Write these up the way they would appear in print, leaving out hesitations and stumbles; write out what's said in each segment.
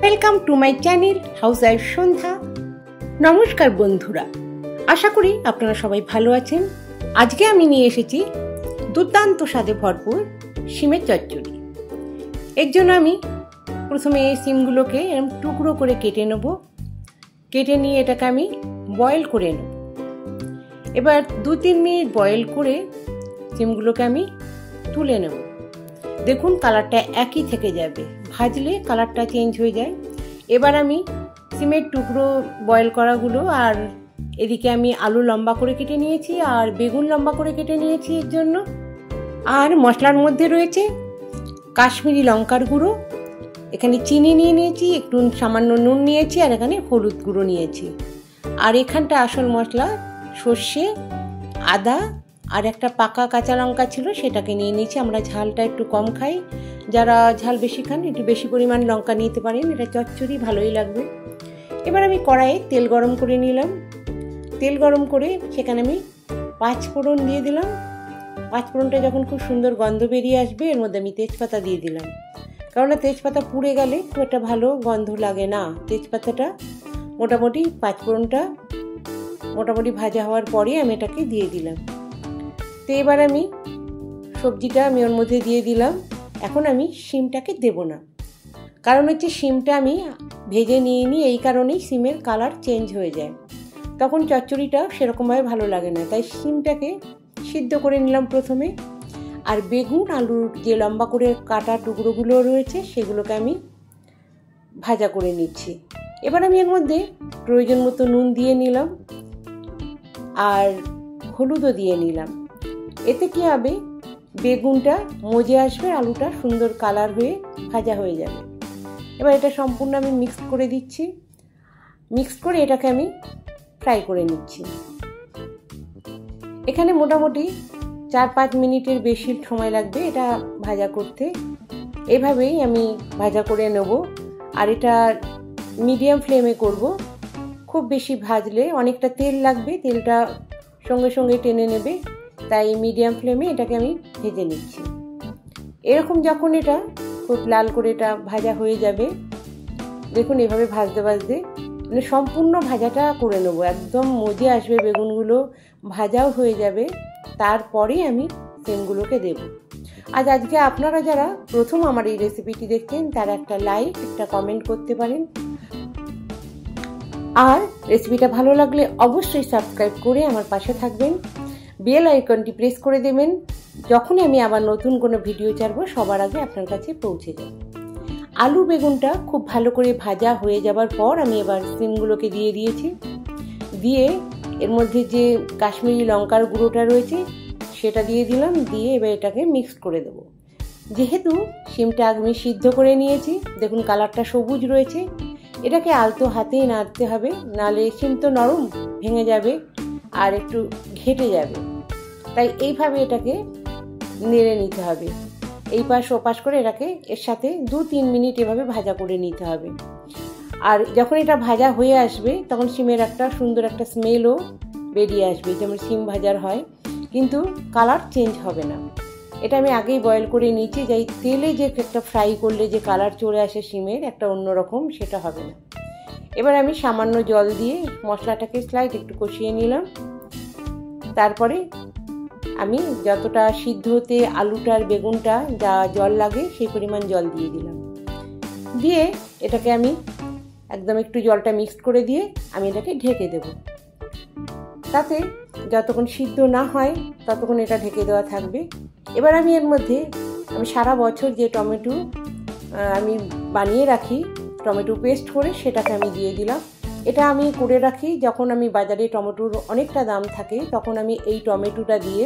Welcome to my channel housewife Sandhya. নমস্কার বন্ধুরা, আশা করি আপনারা সবাই ভালো আছেন। আজকে আমি নিয়ে এসেছি দুর্দান্ত স্বাদে ভরপুর শিমের চচ্চড়ি। এর জন্য আমি প্রথমে এই শিমগুলোকে এরকম টুকরো করে কেটে নেব। কেটে নিয়ে এটাকে আমি বয়েল করে নেব। এবার 2-3 মিনিট বয়েল করে শিমগুলোকে আমি তুলে নেব। দেখুন কালারটা একই থেকে যাবে, ভাজলে কালারটা চেঞ্জ হয়ে যায়। এবার আমি সিমের টুকরো বয়েল করাগুলো আর এদিকে আমি আলু লম্বা করে কেটে নিয়েছি আর বেগুন লম্বা করে কেটে নিয়েছি এর জন্য। আর মশলার মধ্যে রয়েছে কাশ্মীরি লঙ্কার গুঁড়ো, এখানে চিনি নিয়ে নিয়েছি, একটু সামান্য নুন নিয়েছি আর এখানে হলুদ গুঁড়ো নিয়েছি। আর এখানটা আসল মশলা সর্ষে, আদা আর একটা পাকা কাঁচা লঙ্কা ছিল সেটাকে নিয়ে নিয়েছি। আমরা ঝালটা একটু কম খাই, যারা ঝাল বেশি খান একটু বেশি পরিমাণ লঙ্কা নিতে পারেন, এটা চচ্চড়ি ভালোই লাগবে। এবার আমি কড়াইয়ে তেল গরম করে নিলাম। তেল গরম করে সেখানে আমি 5 ফোড়ন দিয়ে দিলাম। 5 ফোড়নটা যখন খুব সুন্দর গন্ধ বেরিয়ে আসবে এর মধ্যে আমি তেজপাতা দিয়ে দিলাম, কারণ তেজপাতা পুড়ে গেলে খুব একটা ভালো গন্ধ লাগে না। তেজপাতাটা মোটামুটি 5 ফোড়নটা মোটামুটি ভাজা হওয়ার পরে আমি এটাকে দিয়ে দিলাম। তো এবার আমি সবজিটা আমি ওর মধ্যে দিয়ে দিলাম। এখন আমি শিমটাকে দেব না, কারণ হচ্ছে শিমটা আমি ভেজে নিয়ে নিই, এই কারণেই শিমের কালার চেঞ্জ হয়ে যায়, তখন চচ্চড়িটা সেরকমভাবে ভালো লাগে না। তাই শিমটাকে সিদ্ধ করে নিলাম প্রথমে। আর বেগুন আলুর যে লম্বা করে কাটা টুকরোগুলো রয়েছে সেগুলোকে আমি ভাজা করে নিচ্ছি। এবার আমি এর মধ্যে প্রয়োজন মতো নুন দিয়ে নিলাম আর হলুদও দিয়ে নিলাম। এতে কি হবে, বেগুনটা মজে আসবে, আলুটা সুন্দর কালার হয়ে ভাজা হয়ে যাবে। এবার এটা সম্পূর্ণ আমি মিক্স করে দিচ্ছি। মিক্স করে এটাকে আমি ফ্রাই করে নিচ্ছি। এখানে মোটামুটি 4-5 মিনিটের বেশি সময় লাগবে এটা ভাজা করতে। এভাবেই আমি ভাজা করে নেব। আর এটা মিডিয়াম ফ্লেমে করব, খুব বেশি ভাজলে অনেকটা তেল লাগবে, তেলটা সঙ্গে সঙ্গে টেনে নেবে, তাই মিডিয়াম ফ্লেমে এটাকে আমি ভেজে নিচ্ছি। এরকম যখন এটা খুব লাল করে এটা ভাজা হয়ে যাবে, দেখুন এভাবে ভাজতে ভাজতে মানে সম্পূর্ণ ভাজাটা করে নেবো, একদম মজে আসবে, বেগুনগুলো ভাজাও হয়ে যাবে, তারপরে আমি শিমগুলোকে দেব। আজ আজকে আপনারা যারা প্রথম আমার এই রেসিপিটি দেখছেন তারা একটা লাইক একটা কমেন্ট করতে পারেন। আর রেসিপিটা ভালো লাগলে অবশ্যই সাবস্ক্রাইব করে আমার পাশে থাকবেন, বেল আইকনটি প্রেস করে দেবেন, যখনই আমি আবার নতুন কোনো ভিডিও ছাড়বো সবার আগে আপনার কাছে পৌঁছে যাবে। আলু বেগুনটা খুব ভালো করে ভাজা হয়ে যাবার পর আমি এবার শিমগুলোকে দিয়ে দিয়েছি। দিয়ে এর মধ্যে যে কাশ্মীরি লঙ্কার গুঁড়োটা রয়েছে সেটা দিয়ে দিলাম। দিয়ে এবার এটাকে মিক্স করে দেবো। যেহেতু শিমটা আমি সিদ্ধ করে নিয়েছি, দেখুন কালারটা সবুজ রয়েছে, এটাকে আলতো হাতেই নাড়তে হবে, নাহলে শিম তো নরম ভেঙে যাবে আর একটু ঘেটে যাবে। তাই এইভাবে এটাকে নেড়ে নিতে হবে, এই পাশ ও পাশ করে এটাকে এর সাথে 2-3 মিনিট এভাবে ভাজা করে নিতে হবে। আর যখন এটা ভাজা হয়ে আসবে তখন শিমের একটা সুন্দর একটা স্মেলও বেরিয়ে আসবে, যেমন শিম ভাজার হয়, কিন্তু কালার চেঞ্জ হবে না। এটা আমি আগেই বয়েল করে নিয়েছি, যাই তেলে যে একটা ফ্রাই করলে যে কালার চলে আসে শিমের একটা অন্যরকম, সেটা হবে না। এবার আমি সামান্য জল দিয়ে মশলাটাকে স্লাইড একটু কষিয়ে নিলাম। তারপরে আমি যতটা সিদ্ধ হতে আলুটার বেগুনটা যা জল লাগে সেই পরিমাণ জল দিয়ে দিলাম। দিয়ে এটাকে আমি একদম একটু জলটা মিক্সড করে দিয়ে আমি এটাকে ঢেকে দেব। তাতে যতক্ষণ সিদ্ধ না হয় ততক্ষণ এটা ঢেকে দেওয়া থাকবে। এবার আমি এর মধ্যে আমি সারা বছর যে টমেটো আমি বানিয়ে রাখি টমেটো পেস্ট করে সেটাকে আমি দিয়ে দিলাম। এটা আমি করে রাখি, যখন আমি বাজারে টমেটোর অনেকটা দাম থাকে তখন আমি এই টমেটোটা দিয়ে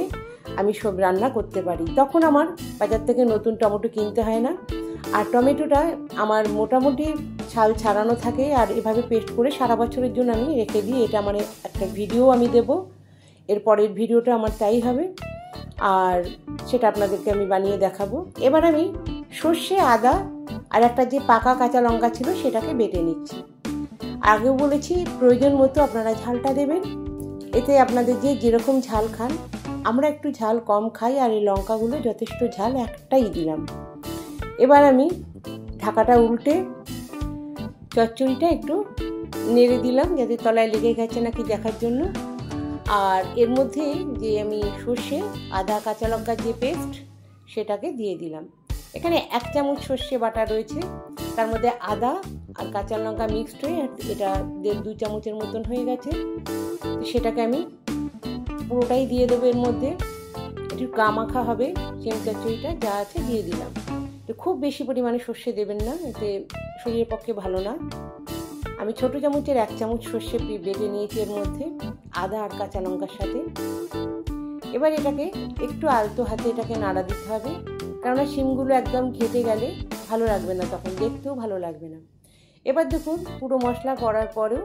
আমি সব রান্না করতে পারি, তখন আমার বাজার থেকে নতুন টমেটো কিনতে হয় না। আর টমেটোটা আমার মোটামুটি ছাল ছাড়ানো থাকে, আর এভাবে পেস্ট করে সারা বছরের জন্য আমি রেখে দিই। এটা আমার একটা ভিডিও আমি দেব, এর পরের ভিডিওটা আমার তাই হবে, আর সেটা আপনাদেরকে আমি বানিয়ে দেখাবো। এবার আমি সর্ষে, আদা আর একটা যে পাকা কাঁচা লঙ্কা ছিল সেটাকে বেটে নিচ্ছি। আগেও বলেছি প্রয়োজন মতো আপনারা ঝালটা দেবেন, এতে আপনাদের যে যেরকম ঝাল খান, আমরা একটু ঝাল কম খাই আর এই লঙ্কাগুলো যথেষ্ট ঝাল, একটাই দিলাম। এবার আমি ঢাকাটা উল্টে চচ্চড়িটা একটু নেড়ে দিলাম যাতে তলায় লেগে গেছে নাকি দেখার জন্য। আর এর মধ্যে যে আমি সর্ষে, আদা, কাঁচা লঙ্কার যে পেস্ট সেটাকে দিয়ে দিলাম। এখানে 1 চামচ সর্ষে বাটা রয়েছে, তার মধ্যে আদা আর কাঁচা লঙ্কা মিক্সড হয়ে এটা 1.5-2 চামচের মতন হয়ে গেছে। সেটাকে আমি পুরোটাই দিয়ে দেবো এর মধ্যে। একটু গা মাখা হবে সিম চচ্চড়িটা, যা আছে দিয়ে দিলাম। খুব বেশি পরিমাণে সর্ষে দেবেন না, এতে শরীরের পক্ষে ভালো না। আমি ছোট চামচের 1 চামচ সর্ষে বেটে নিয়েছি এর মধ্যে আদা আর কাঁচা লঙ্কার সাথে। এবার এটাকে একটু আলতো হাতে এটাকে নাড়া দিতে হবে, কেননা শিমগুলো একদম ঘেটে গেলে ভালো লাগবে না, তখন দেখতেও ভালো লাগবে না। এবার দেখুন পুরো মশলা করার পরেও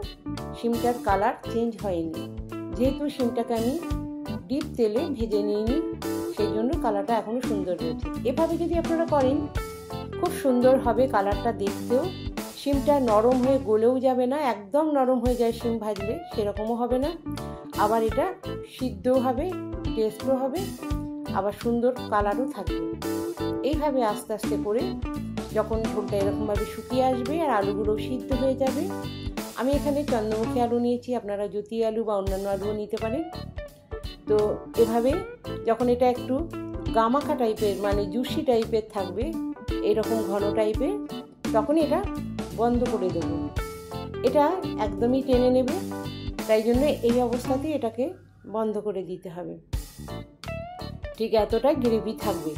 শিমটার কালার চেঞ্জ হয়নি, যেহেতু শিমটাকে আমি ডিপ তেলে ভেজে নিইনি, সেই জন্য কালারটা এখনও সুন্দর রয়েছে। এভাবে যদি আপনারা করেন খুব সুন্দর হবে কালারটা দেখতেও। শিমটা নরম হয়ে গলেও যাবে না, একদম নরম হয়ে যায় শিম ভাজলে সেরকমও হবে না। আবার এটা সিদ্ধও হবে, টেস্টও হবে, আবার সুন্দর কালারও থাকবে। এইভাবে আস্তে আস্তে করে যখন ঝোলটা এরকমভাবে শুকিয়ে আসবে আর আলুগুলো সিদ্ধ হয়ে যাবে, আমি এখানে চন্দ্রমুখী আলু নিয়েছি, আপনারা জ্যোতি আলু বা অন্যান্য আলুও নিতে পারেন। তো এভাবে যখন এটা একটু গামাখা টাইপের মানে জুসি টাইপের থাকবে, এরকম ঘন টাইপের, তখন এটা বন্ধ করে দেব। এটা একদমই টেনে নেবে, তাই জন্য এই অবস্থাতেই এটাকে বন্ধ করে দিতে হবে। ঠিক এতটা গ্রেভি থাকবে।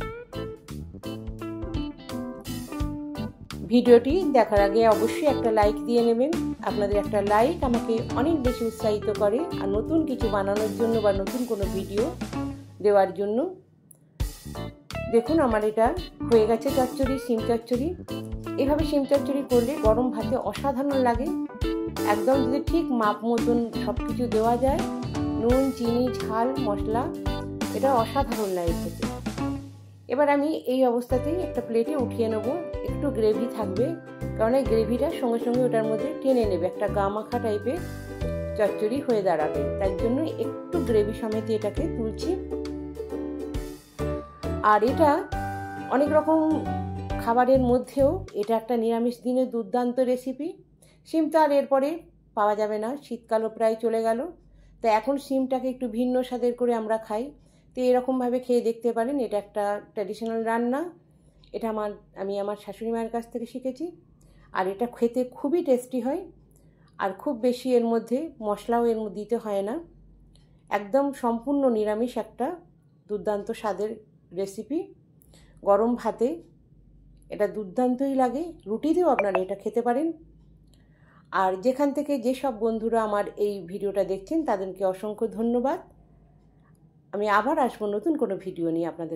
ভিডিওটি দেখার আগে অবশ্যই একটা লাইক দিয়ে নেবেন। আপনাদের একটা লাইক আমাকে অনেক বেশি উৎসাহিত করে আর নতুন কিছু বানানোর জন্য বা নতুন কোনো ভিডিও দেওয়ার জন্য। দেখুন আমার এটা হয়ে গেছে চচ্চড়ি, শিম চচ্চড়ি। এভাবে শিম চচ্চড়ি করলে গরম ভাতে অসাধারণ লাগে। একদম যদি ঠিক মাপ মতন সব কিছু দেওয়া যায়, নুন, চিনি, ঝাল, মশলা, এটা অসাধারণ লাগে খেতে। এবার আমি এই অবস্থাতেই একটা প্লেটে উঠিয়ে নেব। একটু গ্রেভি থাকবে, কারণ এই গ্রেভিটা সঙ্গে সঙ্গে ওটার মধ্যে টেনে নেবে, একটা গা মাখা টাইপের চচ্চড়ি হয়ে দাঁড়াবে। তাই জন্য একটু গ্রেভি সমেত এটাকে তুলছি। আর এটা অনেক রকম খাবারের মধ্যেও এটা একটা নিরামিষ দিনের দুর্দান্ত রেসিপি। শিম তো আর এরপরে পাওয়া যাবে না, শীতকালও প্রায় চলে গেল। তো এখন শিমটাকে একটু ভিন্ন স্বাদের করে আমরা খাই, তো এরকমভাবে খেয়ে দেখতে পারেন। এটা একটা ট্র্যাডিশনাল রান্না, এটা আমি আমার শাশুড়ি মায়ের কাছ থেকে শিখেছি। আর এটা খেতে খুবই টেস্টি হয়, আর খুব বেশি এর মধ্যে মশলাও এর মধ্যে দিতে হয় না। একদম সম্পূর্ণ নিরামিষ একটা দুর্দান্ত স্বাদের রেসিপি। গরম ভাতে এটা দুর্দান্তই লাগে, রুটি দিয়েও আপনারা এটা খেতে পারেন। আর যেখান থেকে যেসব বন্ধুরা আমার এই ভিডিওটা দেখছেন তাদেরকে অসংখ্য ধন্যবাদ। আমি আবার আসবো নতুন কোনো ভিডিও নিয়ে আপনাদের।